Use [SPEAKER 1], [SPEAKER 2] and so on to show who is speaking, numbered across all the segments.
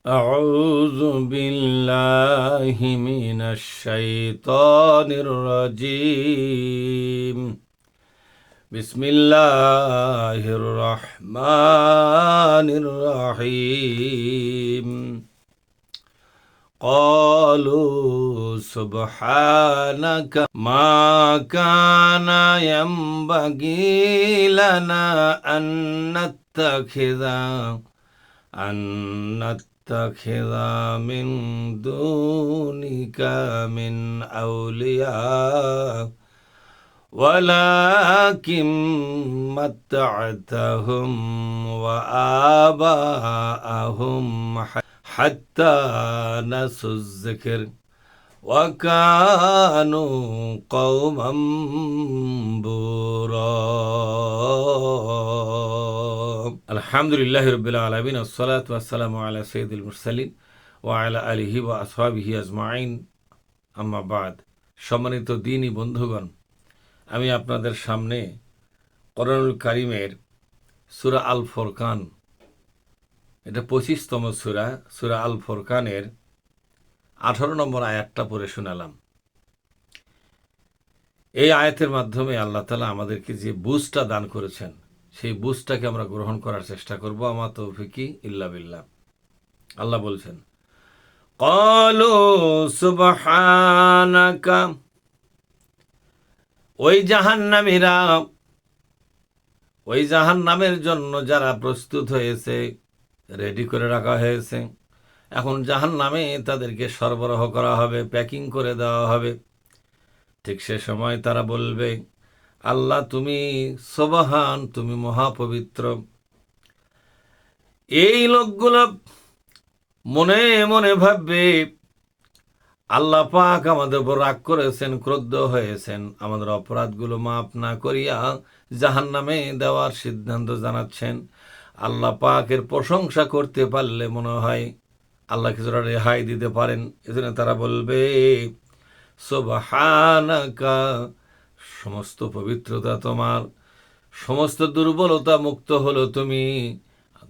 [SPEAKER 1] أعوذ بالله من الشيطان الرجيم. بسم الله الرحمن الرحيم. قالوا سبحانك ما كان ينبغي لنا أن نتخذ من دونك من أولياء ولكن متعتهم وآباءهم حتى نسوا الذكر وكانوا قوما بورا. আলহামদুলিল্লাহি রাব্বিল আলামিন ওয়াসসালাতু ওয়াসসালামু আলা সাইয়্যিদিল মুরসালিন ওয়া আলা আলিহি ওয়া আসহাবিহি আজমাইন, আম্মা বাদ। সম্মানিত দ্বীনী বন্ধুগণ, আমি আপনাদের সামনে কোরআনুল কারীমের সূরা আল ফুরকান, এটা 25তম সূরা আল ফুরকানের 18 নম্বর আয়াতটা পড়ে শোনালাম। এই আয়াতের মাধ্যমে আল্লাহ তাআলা আমাদেরকে যে বুঝটা দান করেছেন, সেই বুঝটাকে আমরা গ্রহণ করার চেষ্টা করব। আমা তৌফিকি ইল্লা বিল্লাহ। আল্লাহ বলছেন, ক্বালু সুবহানাকা, ওই জাহান্নামের জন্য যারা প্রস্তুত হয়েছে, রেডি করে রাখা হয়েছে, এখন জাহান্নামে তাদেরকে সরবরাহ করা হবে, প্যাকিং করে দেওয়া হবে। ঠিক সে সময় তারা বলবে, আল্লাহ তুমি সুবহান, তুমি মহাপবিত্র। এই লোকগুলো মনে মনে ভাববে, আল্লাহ পাক আমাদের উপর রাগ করেছেন, ক্রুদ্ধ হয়েছেন, আমাদের অপরাধগুলো মাফ না করিয়া জাহান্নামে দেওয়ার সিদ্ধান্ত জানাচ্ছেন। আল্লাহ পাকের প্রশংসা করতে পারলে মনে হয় আল্লাহ কিছুটা রেহাই দিতে পারেন। এজন্য তারা বলবে, সুবহানাকা, সমস্ত পবিত্রতা তোমার, সমস্ত দুর্বলতা মুক্ত হলো তুমি।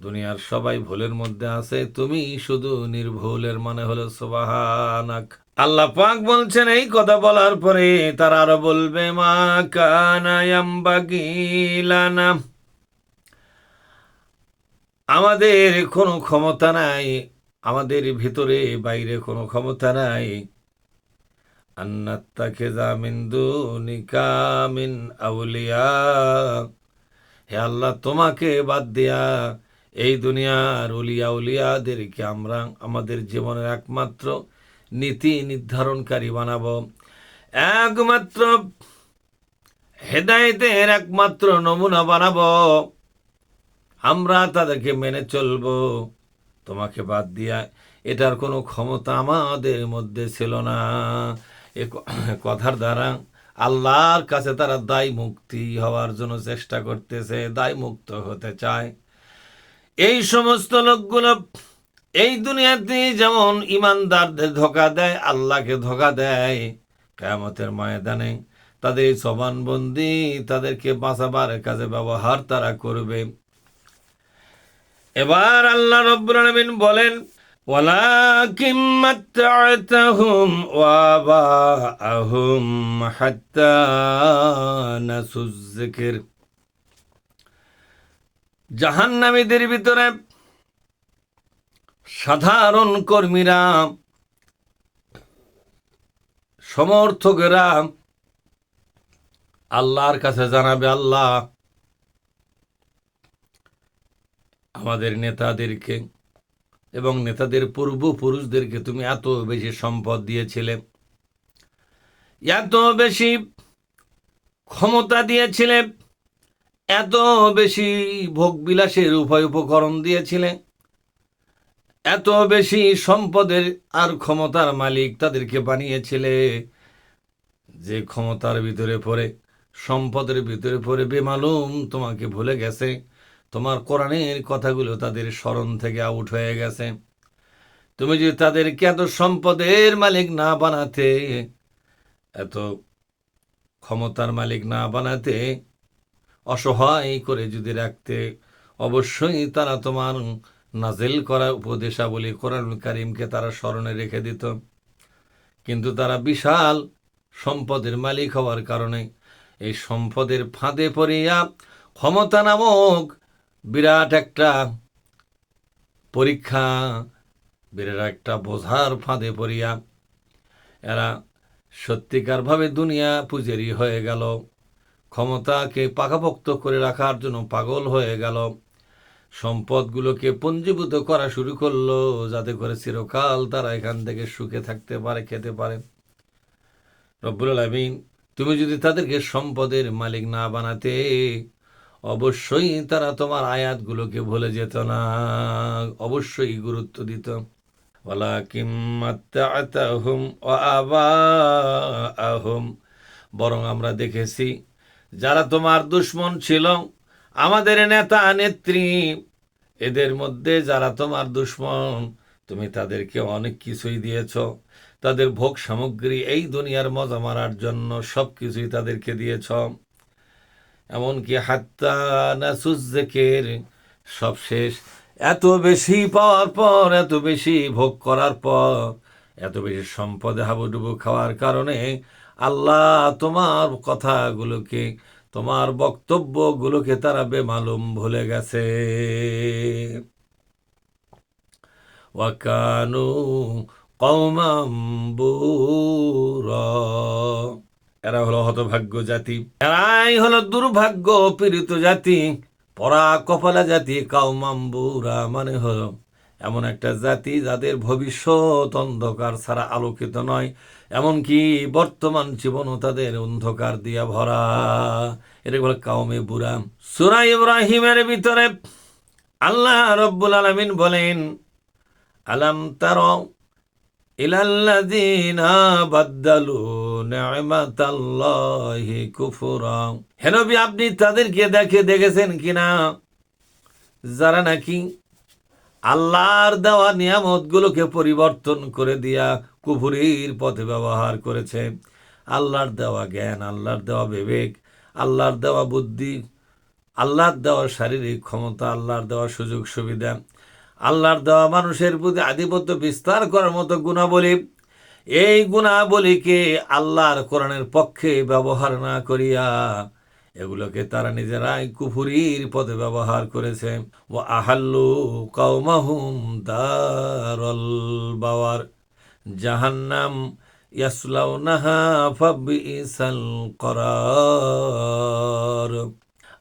[SPEAKER 1] দুনিয়ার সবাই ভুলের মধ্যে আছে, তুমি শুধু নির্ভুলের, মানে হলো সুবহানাক। আল্লাহ পাক বলছেন, এই কথা বলার পরে তারা আরো বলবে, মা কানা ইয়ামবাগি লানা, আমাদের কোনো ক্ষমতা নাই, আমাদের ভিতরে বাইরে কোনো ক্ষমতা নাই, আন্নাত্তাখিযা মিন দুনিকা মিন আউলিয়া, হে আল্লাহ তোমাকে বাদ দিয়া এই দুনিয়ার উলিয়াদেরকে আমরা আমাদের জীবনের একমাত্র নীতি নির্ধারণকারী বানাবো, একমাত্র হেদায়েতের একমাত্র নমুনা বানাবো, আমরা তাদেরকে মেনে চলবো, তোমাকে বাদ দিয়া। এটার কোনো ক্ষমতা আমাদের মধ্যে ছিল না। এ কথার দ্বারা আল্লাহর কাছে তারা দায় মুক্তি হওয়ার জন্য চেষ্টা করতেছে, দায় মুক্ত হতে চায়। এই সমস্ত লোকগুলো এই দুনিয়াতে যেমন ইমানদারদের ধোঁকা দেয়, আল্লাহকে ধোঁকা দেয়, কিয়ামতের ময়দানে তাদের এই জবানবন্দি তাদেরকে বাঁচাবার কাজে ব্যবহার তারা করবে। এবার আল্লাহ রাব্বুল আলামিন বলেন, ওয়ালাকিন মাত্তা'তাহুম ওয়া আবাআহুম হাত্তা নাসুয যিকর। জাহান্নামীদের ভিতরে সাধারণ কর্মীরা, সমর্থকেরা আল্লাহর কাছে জানাবে, আল্লাহ আমাদের নেতাদেরকে এবং নেতাদের পূর্বপুরুষদেরকে তুমি এত বেশি সম্পদ দিয়েছিলে, এত বেশি ক্ষমতা দিয়েছিলে, এত বেশি ভোগবিলাসের উভয় উপকরণ দিয়েছিলে, এত বেশি সম্পদের আর ক্ষমতার মালিক তাদেরকে বানিয়েছিলে, যে ক্ষমতার ভিতরে পড়ে, সম্পদের ভিতরে পড়ে বেমালুম তোমাকে ভুলে গেছে, তোমার কোরআনের কথাগুলো তাদের স্মরণ থেকে আউট হয়ে গেছে। তুমি যদি তাদেরকে এত সম্পদের মালিক না বানাতে, এত ক্ষমতার মালিক না বানাতে, অসহায় করে যদি রাখতে, অবশ্যই তারা তোমার নাজিল করা উপদেশাবলী কোরআনুল কারীমকে তারা স্মরণে রেখে দিত, কিন্তু তারা বিশাল সম্পদের মালিক হওয়ার কারণে এই সম্পদের ফাঁদে পড়িয়া ক্ষমতা নামক বিরাট একটা পরীক্ষা, বিরাট একটা বোঝার ফাঁদে পড়িয়া এরা সত্যিকারভাবে দুনিয়া পূজারি হয়ে গেল, ক্ষমতাকে পাকাপোক্ত করে রাখার জন্য পাগল হয়ে গেল, সম্পদগুলোকে পঞ্জীভূত করা শুরু করলো যাতে করে চিরকাল তারা এখান থেকে সুখে থাকতে পারে, খেতে পারে। রব্বুল আলামিন, তুমি যদি তাদেরকে সম্পদের মালিক না বানাতে, অবশ্যই তারা তোমার আয়াতগুলোকে ভুলে যেত না, অবশ্যই গুরুত্ব দিত। ওয়ালাকিন মাত্তা'তাহুম ওয়া আবাআহুম, বরং আমরা দেখেছি যারা তোমার দুশমন ছিল, আমাদের নেতা নেত্রী, এদের মধ্যে যারা তোমার দুশমন, তুমি তাদেরকে অনেক কিছুই দিয়েছ, তাদের ভোগ সামগ্রী, এই দুনিয়ার মজা মারার জন্য সব কিছুই তাদেরকে দিয়েছ, এমনকি হাত্তা নাসুজ্জিকির, সব শেষ। এত বেশি পাওয়ার পর, এত বেশি ভোগ করার পর, এত বেশি সম্পদে হাবুডুবু খাওয়ার কারণে আল্লাহ তোমার কথাগুলোকে, তোমার বক্তব্যগুলোকে তারা বেমালুম ভুলে গেছে। ওয়াকানু কওমান বুরা, এরা হলো হতভাগ্য জাতি, এরাই হলো দুর্ভাগ্য পীড়িত জাতি, পরা কপালা জাতি। কাউমাম্বুরা মানে হলো এমন একটা জাতি যাদের ভবিষ্যৎ অন্ধকার ছাড়া আলোকিত নয়, এমনকি বর্তমান জীবনও তাদের অন্ধকার দিয়া ভরা, এটা বলে কাউমে বুরা। সূরা ইব্রাহিমের ভিতরে আল্লাহ রব্বুল আলামিন বলেন, আলাম তারা ইলাল্লাযীনা বাদদালু নি'মাতাল্লাহি কুফরা, হে নবী আপনি তাদেরকে দেখেছেন কিনা যারা নাকি আল্লাহর দেওয়া নিয়ামতগুলোকে পরিবর্তন করে দিয়া কুফরির পথে ব্যবহার করেছে। আল্লাহর দেওয়া জ্ঞান, আল্লাহর দেওয়া বিবেক, আল্লাহর দেওয়া বুদ্ধি, আল্লাহর দেওয়া শারীরিক ক্ষমতা, আল্লাহর দেওয়া সুযোগ সুবিধা, আল্লাহর দেওয়া মানুষের প্রতি আধিপত্য বিস্তার করার মতো গুণাবলী, এই গুণাবলীকে আল্লাহর কোরআনের পক্ষে ব্যবহার না করিয়া এগুলোকে তারা নিজেরাই কুফরির পথে ব্যবহার করেছে। ওয়া আহাল্লু কাওমাহুম দারাল বাওয়ার জাহান্নাম ইয়াসলাউনাহা ফাবিসাল করার।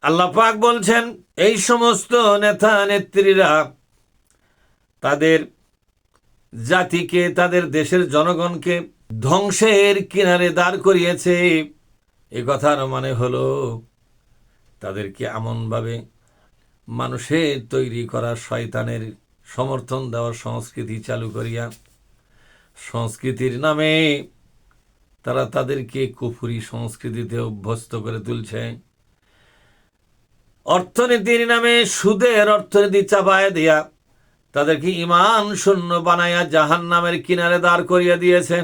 [SPEAKER 1] আল্লাহ পাক বলছেন, এই সমস্ত নেতা নেত্রীরা তাদের জাতিকে, তাদের দেশের জনগণকে ধ্বংসের কিনারে দাঁড় করিয়েছে। এই কথার মানে হলো তাদেরকে এমনভাবে মানুষের তৈরি করা শয়তানের সমর্থন দেওয়ার সংস্কৃতি চালু করিয়া, সংস্কৃতির নামে তারা তাদেরকে কুফরি সংস্কৃতিতে অভ্যস্ত করে তুলছে। অর্থনীতির নামে সুদের অর্থনীতি চাপায় দিয়া তাদেরকে ঈমান শূন্য বানায়া জাহান্নামের কিনারে দাঁড় করিয়া দিয়েছে।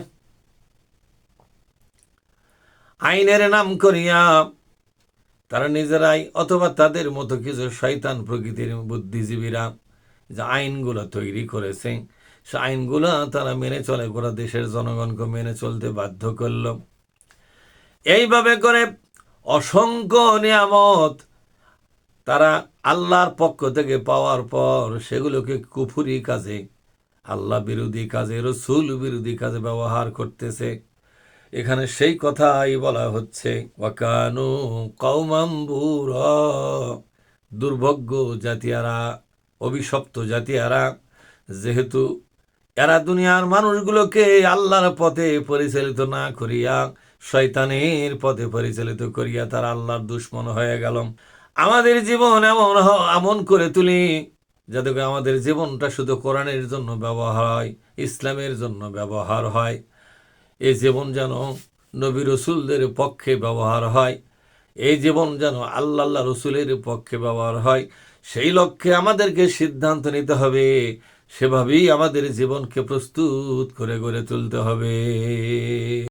[SPEAKER 1] আইনের নাম করিয়া তারা নিজেরাই অথবা তাদের মতো কিছু শয়তান প্রকৃতির বুদ্ধিজীবীরা যে আইনগুলো তৈরি করেছে, সে আইনগুলো তারা মেনে চলে, গোটা দেশের জনগণকে মেনে চলতে বাধ্য করল। এইভাবে করে অসংখ্য নিয়ামত তারা আল্লাহর পক্ষ থেকে পাওয়ার পর সেগুলোকে কুফরি কাজে, আল্লাহ বিরোধী কাজে, রসুল বিরোধী কাজে ব্যবহার করতেছে। এখানে সেই কথাই বলা হচ্ছে, ওয়াকানু কওমান বুরা, দুর্ভাগ্য জাতিয়ারা, অভিশপ্ত জাতিয়ারা, যেহেতু এরা দুনিয়ার মানুষগুলোকে আল্লাহর পথে পরিচালিত না করিয়া শয়তানের পথে পরিচালিত করিয়া তারা আল্লাহর দুশমন হয়ে গেল। আমাদের জীবন এমন করে তুলি যাতে আমাদের জীবনটা শুধু কোরআনের জন্য ব্যবহার হয়, ইসলামের জন্য ব্যবহার হয়। এই জীবন যেন নবী রসুলদের পক্ষে ব্যবহার হয়, এই জীবন যেন আল্লাহ রসুলের পক্ষে ব্যবহার হয়। সেই লক্ষ্যে আমাদেরকে সিদ্ধান্ত নিতে হবে, সেভাবেই আমাদের জীবনকে প্রস্তুত করে গড়ে তুলতে হবে।